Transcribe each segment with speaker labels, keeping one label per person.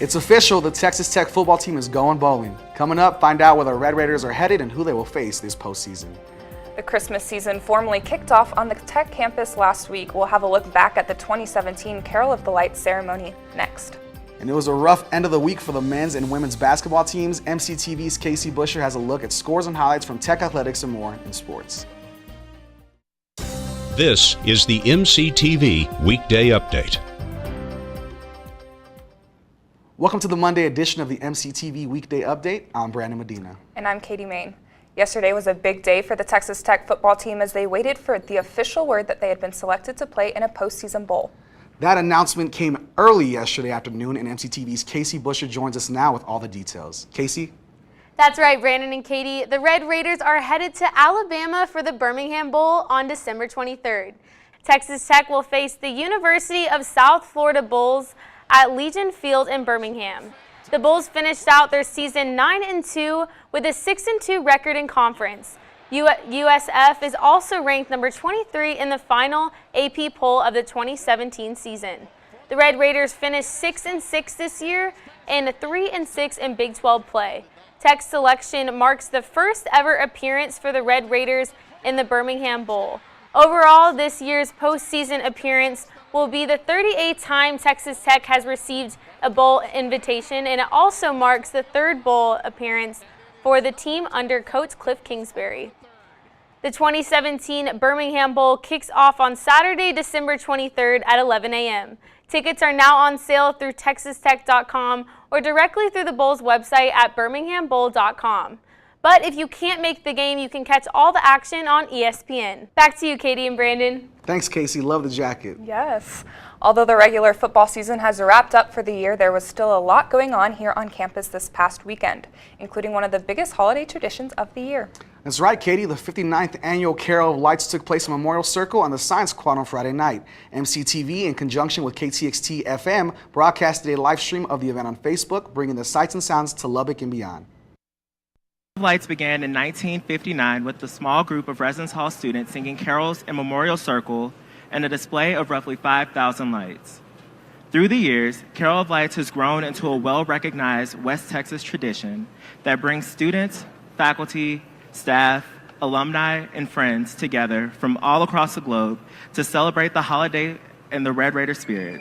Speaker 1: It's official, the Texas Tech football team is going bowling. Coming up, find out where the Red Raiders are headed and who they will face this postseason.
Speaker 2: The Christmas season formally kicked off on the Tech campus last week. We'll have a look back at the 2017 Carol of the Lights ceremony next.
Speaker 1: And it was a rough end of the week for the men's and women's basketball teams. MCTV's Buscher has a look at scores and highlights from Tech athletics and more in sports.
Speaker 3: This is the MCTV Weekday Update.
Speaker 1: Welcome to the Monday edition of the MCTV Weekday Update. I'm Brandon Medina.
Speaker 2: And I'm Katie Main. Yesterday was a big day for the Texas Tech football team as they waited for the official word that they had been selected to play in a postseason bowl.
Speaker 1: That announcement came early yesterday afternoon, and MCTV's Buscher joins us now with all the details. Casey?
Speaker 4: That's right, Brandon and Katie. The Red Raiders are headed to Alabama for the Birmingham Bowl on December 23rd. Texas Tech will face the University of South Florida Bulls at Legion Field in Birmingham. The Bulls finished out their season 9-2 with a 6-2 record in conference. USF is also ranked number 23 in the final AP poll of the 2017 season. The Red Raiders finished 6-6 this year and 3-6 in Big 12 play. Tech's selection marks the first ever appearance for the Red Raiders in the Birmingham Bowl. Overall, this year's postseason appearance will be the 38th time Texas Tech has received a bowl invitation, and it also marks the third bowl appearance for the team under coach Cliff Kingsbury. The 2017 Birmingham Bowl kicks off on Saturday, December 23rd at 11 a.m. Tickets are now on sale through texastech.com or directly through the Bowl's website at birminghambowl.com. But if you can't make the game, you can catch all the action on ESPN. Back to you, Katie and Brandon.
Speaker 1: Thanks, Casey. Love the jacket.
Speaker 2: Yes. Although the regular football season has wrapped up for the year, there was still a lot going on here on campus this past weekend, including one of the biggest holiday traditions of the year.
Speaker 1: That's right, Katie. The 59th annual Carol of Lights took place in Memorial Circle on the Science Quad on Friday night. MCTV, in conjunction with KTXT FM, broadcasted a live stream of the event on Facebook, bringing the sights and sounds to Lubbock and beyond.
Speaker 5: Lights began in 1959 with a small group of Residence Hall students singing carols in Memorial Circle and a display of roughly 5,000 lights. Through the years, Carol of Lights has grown into a well-recognized West Texas tradition that brings students, faculty, staff, alumni, and friends together from all across the globe to celebrate the holiday in the Red Raider spirit.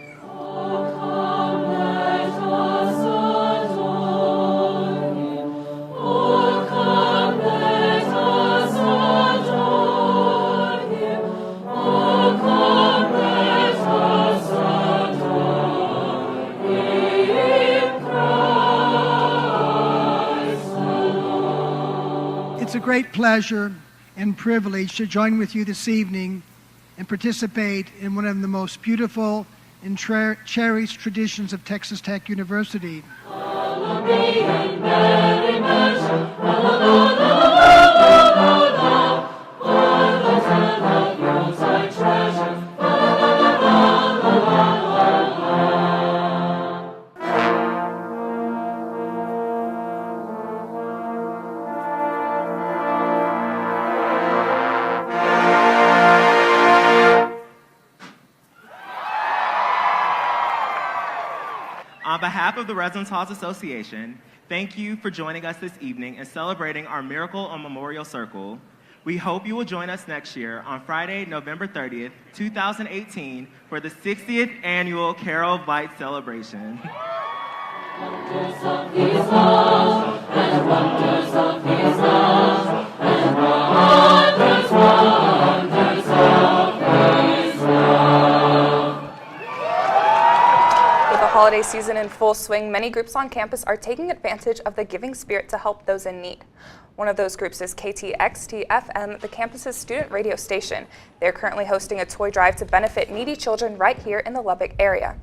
Speaker 6: It's a great pleasure and privilege to join with you this evening and participate in one of the most beautiful and cherished traditions of Texas Tech University.
Speaker 5: On behalf of the Residence Halls Association, thank you for joining us this evening and celebrating our Miracle on Memorial Circle. We hope you will join us next year on Friday, November 30th, 2018 for the 60th annual Carol of Lights celebration. Wonders of His love, and wonders of His love, and wonders of His love.
Speaker 2: With the holiday season in full swing, many groups on campus are taking advantage of the giving spirit to help those in need. One of those groups is KTXT FM, the campus's student radio station. They're currently hosting a toy drive to benefit needy children right here in the Lubbock area.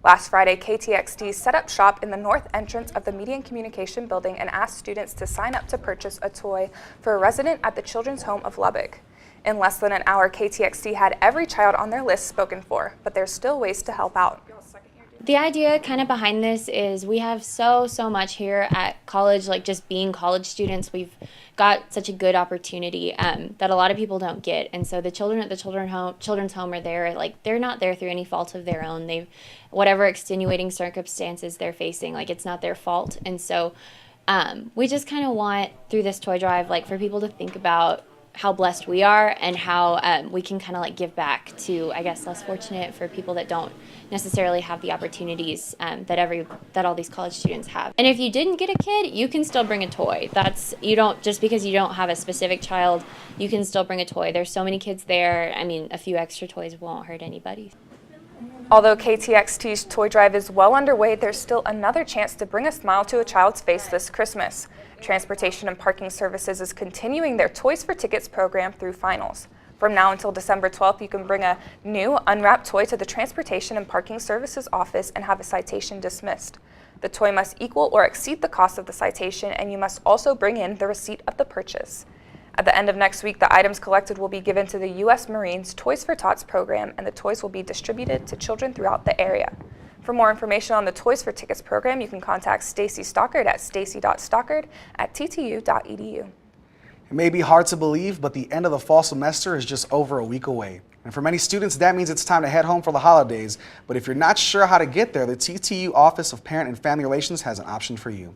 Speaker 2: Last Friday, KTXT set up shop in the north entrance of the Media and Communication building and asked students to sign up to purchase a toy for a resident at the Children's Home of Lubbock. In less than an hour, KTXT had every child on their list spoken for, but there's still ways to help out.
Speaker 7: The idea kind of behind this is we have so much here at college, like just being college students. We've got such a good opportunity that a lot of people don't get. And so the children at the children's home are there, like they're not there through any fault of their own. Whatever extenuating circumstances they're facing, like it's not their fault. And so we just kind of want through this toy drive, like for people to think about how blessed we are and how we can kind of like give back to, I guess, less fortunate, for people that don't necessarily have the opportunities that all these college students have. And if you didn't get a kid, you can still bring a toy. Just because you don't have a specific child, you can still bring a toy. There's so many kids there. I mean, a few extra toys won't hurt anybody.
Speaker 2: Although KTXT's toy drive is well underway, there's still another chance to bring a smile to a child's face this Christmas. Transportation and Parking Services is continuing their Toys for Tickets program through finals. From now until December 12th, you can bring a new unwrapped toy to the Transportation and Parking Services office and have a citation dismissed. The toy must equal or exceed the cost of the citation, and you must also bring in the receipt of the purchase. At the end of next week, the items collected will be given to the U.S. Marines Toys for Tots program, and the toys will be distributed to children throughout the area. For more information on the Toys for Tickets program, you can contact Stacy Stockard at stacy.stockard@ttu.edu.
Speaker 1: It may be hard to believe, but the end of the fall semester is just over a week away. And for many students, that means it's time to head home for the holidays. But if you're not sure how to get there, the TTU Office of Parent and Family Relations has an option for you.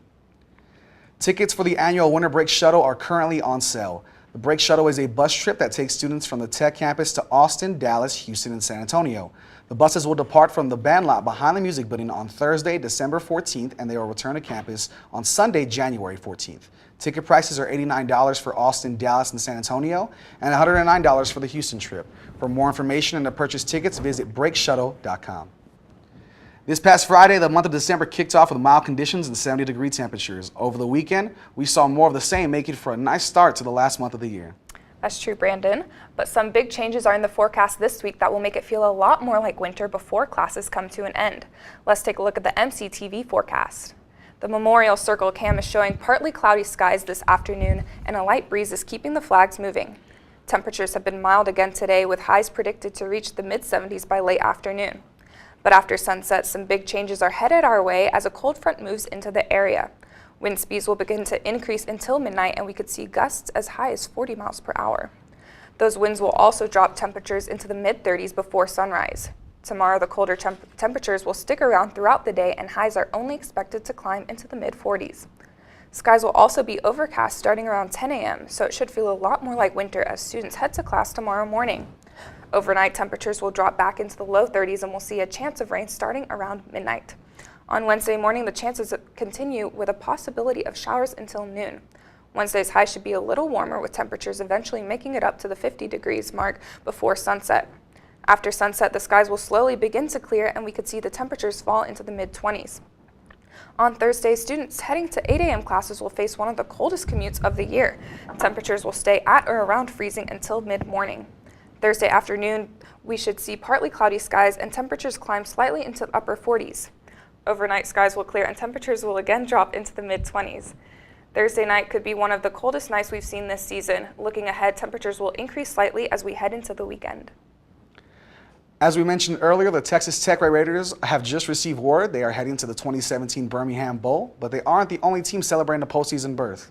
Speaker 1: Tickets for the annual Winter Break Shuttle are currently on sale. The Break Shuttle is a bus trip that takes students from the Tech campus to Austin, Dallas, Houston, and San Antonio. The buses will depart from the band lot behind the music building on Thursday, December 14th, and they will return to campus on Sunday, January 14th. Ticket prices are $89 for Austin, Dallas, and San Antonio, and $109 for the Houston trip. For more information and to purchase tickets, visit breakshuttle.com. This past Friday, the month of December kicked off with mild conditions and 70-degree temperatures. Over the weekend, we saw more of the same, making for a nice start to the last month of the year.
Speaker 2: That's true, Brandon, but some big changes are in the forecast this week that will make it feel a lot more like winter before classes come to an end. Let's take a look at the MCTV forecast. The Memorial Circle cam is showing partly cloudy skies this afternoon, and a light breeze is keeping the flags moving. Temperatures have been mild again today, with highs predicted to reach the mid-70s by late afternoon. But after sunset, some big changes are headed our way as a cold front moves into the area. Wind speeds will begin to increase until midnight, and we could see gusts as high as 40 miles per hour. Those winds will also drop temperatures into the mid-30s before sunrise. Tomorrow, the colder temperatures will stick around throughout the day, and highs are only expected to climb into the mid-40s. Skies will also be overcast starting around 10 a.m., so it should feel a lot more like winter as students head to class tomorrow morning. Overnight, temperatures will drop back into the low 30s, and we'll see a chance of rain starting around midnight. On Wednesday morning, the chances continue with a possibility of showers until noon. Wednesday's high should be a little warmer, with temperatures eventually making it up to the 50 degrees mark before sunset. After sunset, the skies will slowly begin to clear, and we could see the temperatures fall into the mid-20s. On Thursday, students heading to 8 a.m. classes will face one of the coldest commutes of the year. Temperatures will stay at or around freezing until mid-morning. Thursday afternoon, we should see partly cloudy skies and temperatures climb slightly into the upper 40s. Overnight, skies will clear and temperatures will again drop into the mid-20s. Thursday night could be one of the coldest nights we've seen this season. Looking ahead, temperatures will increase slightly as we head into the weekend.
Speaker 1: As we mentioned earlier, the Texas Tech Red Raiders have just received word they are heading to the 2017 Birmingham Bowl, but they aren't the only team celebrating a postseason berth.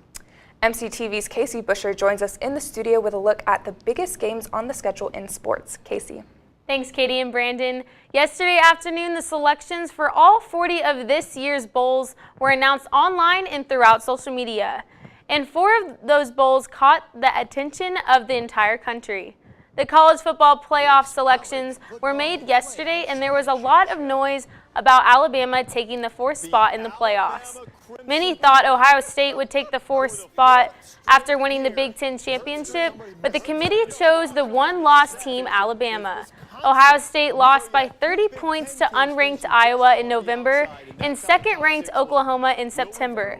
Speaker 2: MCTV's Casey Buscher joins us in the studio with a look at the biggest games on the schedule in sports. Casey.
Speaker 4: Thanks, Katie and Brandon. Yesterday afternoon, the selections for all 40 of this year's bowls were announced online and throughout social media. And 4 of those bowls caught the attention of the entire country. The college football playoff selections were made yesterday, and there was a lot of noise about Alabama taking the 4th spot in the playoffs. Many thought Ohio State would take the 4th spot after winning the Big Ten championship, but the committee chose the one-loss team, Alabama. Ohio State lost by 30 points to unranked Iowa in November and second-ranked Oklahoma in September.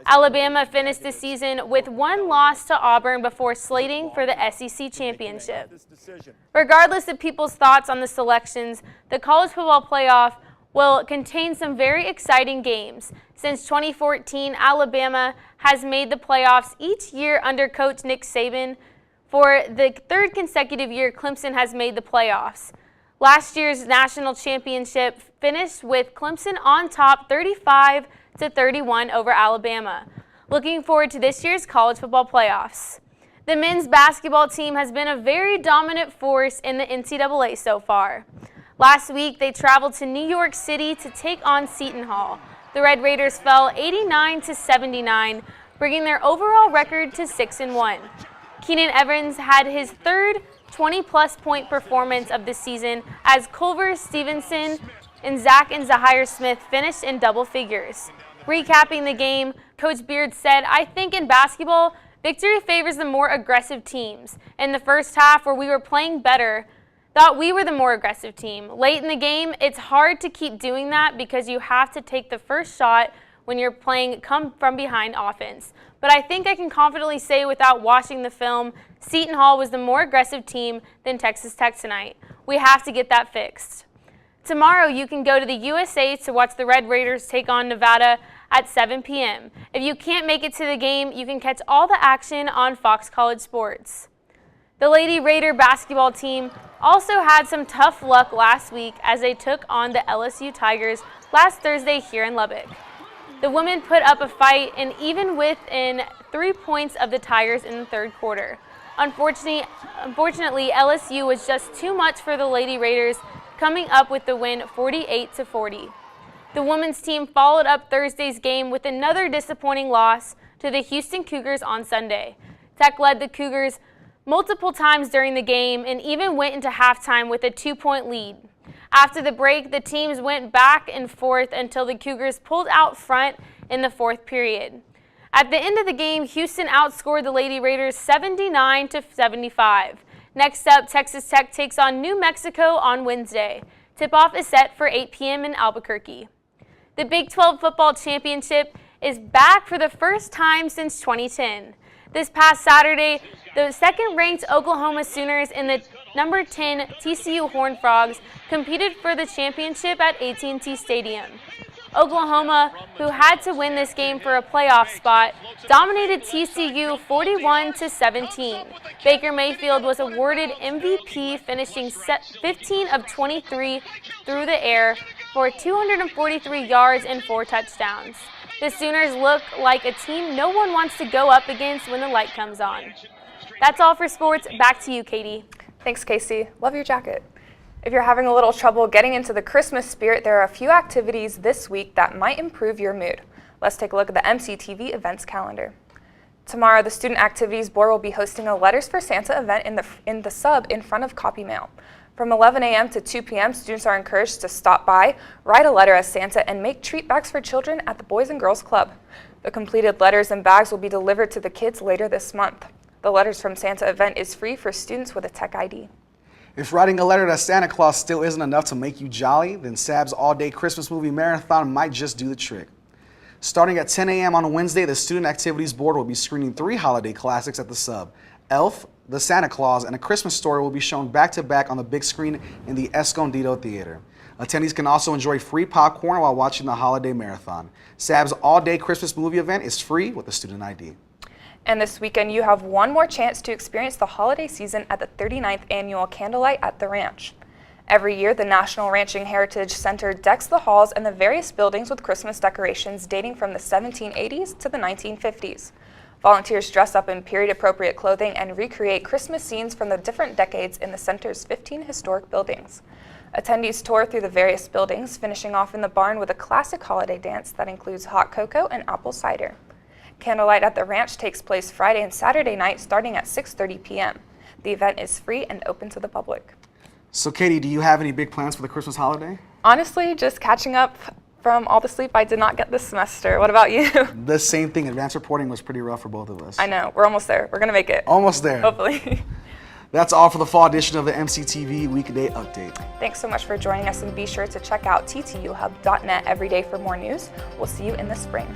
Speaker 4: Alabama finished the season with 1 loss to Auburn before slating for the SEC championship. Regardless of people's thoughts on the selections, the college football playoff will contain some very exciting games. Since 2014, Alabama has made the playoffs each year under coach Nick Saban. For the 3rd consecutive year, Clemson has made the playoffs. Last year's national championship finished with Clemson on top 35-31 over Alabama. Looking forward to this year's college football playoffs. The men's basketball team has been a very dominant force in the NCAA so far. Last week, they traveled to New York City to take on Seton Hall. The Red Raiders fell 89-79, bringing their overall record to 6-1. Keenan Evans had his third 20-plus point performance of the season as Culver Stevenson and Zach and Zahir Smith finished in double figures. Recapping the game, Coach Beard said, "I think in basketball, victory favors the more aggressive teams. In the first half, where we were playing better, thought we were the more aggressive team. Late in the game, it's hard to keep doing that because you have to take the first shot when you're playing come from behind offense. But I think I can confidently say without watching the film, Seton Hall was the more aggressive team than Texas Tech tonight. We have to get that fixed." Tomorrow, you can go to the USA to watch the Red Raiders take on Nevada at 7 p.m. If you can't make it to the game, you can catch all the action on Fox College Sports. The Lady Raider basketball team also had some tough luck last week as they took on the LSU Tigers last Thursday here in Lubbock. The women put up a fight and even within 3 points of the Tigers in the third quarter. Unfortunately, LSU was just too much for the Lady Raiders, coming up with the win 48-40. The women's team followed up Thursday's game with another disappointing loss to the Houston Cougars on Sunday. Tech led the Cougars multiple times during the game and even went into halftime with a 2-point lead. After the break, the teams went back and forth until the Cougars pulled out front in the fourth period. At the end of the game, Houston outscored the Lady Raiders 79-75. Next up, Texas Tech takes on New Mexico on Wednesday. Tip-off is set for 8 p.m. in Albuquerque. The Big 12 football championship is back for the first time since 2010. This past Saturday, the second-ranked Oklahoma Sooners and the number 10 TCU Horned Frogs competed for the championship at AT&T Stadium. Oklahoma, who had to win this game for a playoff spot, dominated TCU 41-17. Baker Mayfield was awarded MVP, finishing 15 of 23 through the air for 243 yards and 4 touchdowns. The Sooners look like a team no one wants to go up against when the light comes on. That's all for sports. Back to you, Katie.
Speaker 2: Thanks, Casey. Love your jacket. If you're having a little trouble getting into the Christmas spirit, there are a few activities this week that might improve your mood. Let's take a look at the MCTV events calendar. Tomorrow, the Student Activities Board will be hosting a Letters for Santa event in the sub in front of Copy Mail. From 11 a.m. to 2 p.m., students are encouraged to stop by, write a letter as Santa, and make treat bags for children at the Boys and Girls Club. The completed letters and bags will be delivered to the kids later this month. The Letters from Santa event is free for students with a Tech ID.
Speaker 1: If writing a letter to Santa Claus still isn't enough to make you jolly, then SAB's all-day Christmas movie marathon might just do the trick. Starting at 10 a.m. on Wednesday, the Student Activities Board will be screening 3 holiday classics at the sub. Elf, The Santa Claus, and A Christmas Story will be shown back-to-back on the big screen in the Escondido Theater. Attendees can also enjoy free popcorn while watching the holiday marathon. SAB's all-day Christmas movie event is free with a student ID.
Speaker 2: And this weekend, you have one more chance to experience the holiday season at the 39th annual Candlelight at the Ranch. Every year, the National Ranching Heritage Center decks the halls and the various buildings with Christmas decorations dating from the 1780s to the 1950s. Volunteers dress up in period-appropriate clothing and recreate Christmas scenes from the different decades in the center's 15 historic buildings. Attendees tour through the various buildings, finishing off in the barn with a classic holiday dance that includes hot cocoa and apple cider. Candlelight at the Ranch takes place Friday and Saturday night starting at 6:30 p.m. The event is free and open to the public.
Speaker 1: So Katie, do you have any big plans for the Christmas holiday?
Speaker 2: Honestly, just catching up from all the sleep I did not get this semester. What about you?
Speaker 1: The same thing. Advanced reporting was pretty rough for both of us.
Speaker 2: I know. We're almost there. We're going to make it.
Speaker 1: Almost there.
Speaker 2: Hopefully.
Speaker 1: That's all for the fall edition of the MCTV Weekday Update.
Speaker 2: Thanks so much for joining us, and be sure to check out ttuhub.net every day for more news. We'll see you in the spring.